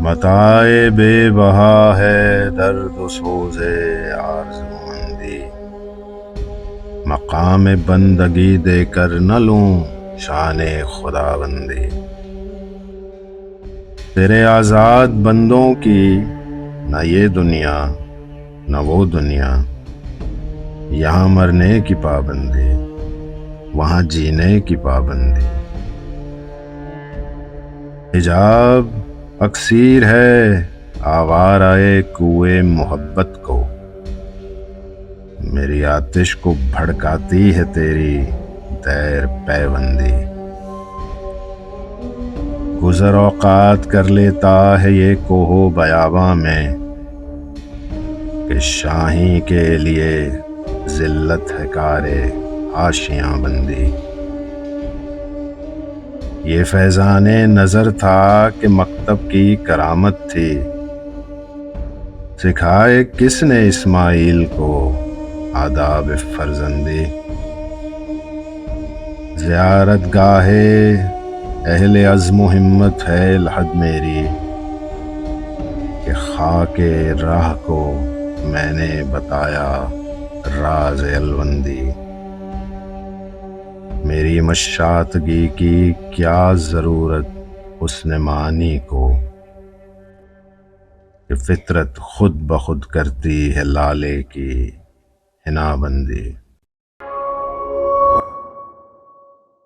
متاع بے بہا ہے درد و سوز آرزومندی، مقام بندگی دے کر نہ لوں شان خدا بندی۔ تیرے آزاد بندوں کی نہ یہ دنیا نہ وہ دنیا، یہاں مرنے کی پابندی وہاں جینے کی پابندی۔ حجاب اکسیر ہے آوارۂ کوئے محبت کو، میری آتش کو بھڑکاتی ہے تیری دیر پیوندی۔ گزر اوقات کر لیتا ہے یہ کوہ و بیاباں میں، کہ شاہیں کے لیے ذلت ہے کار آشیاں بندی۔ یہ فیضان نظر تھا کہ مکتب کی کرامت تھی، سکھائے کس نے اسماعیل کو آداب فرزندی۔ زیارت گاہ اہل عزم و ہمت ہے لحد میری، کہ خاک راہ کو میں نے بتایا راز الوندی۔ میری مشاطگی کی کیا ضرورت حسن معنی کو، کہ فطرت خود بخود کرتی ہے لالے کی حنا بندی۔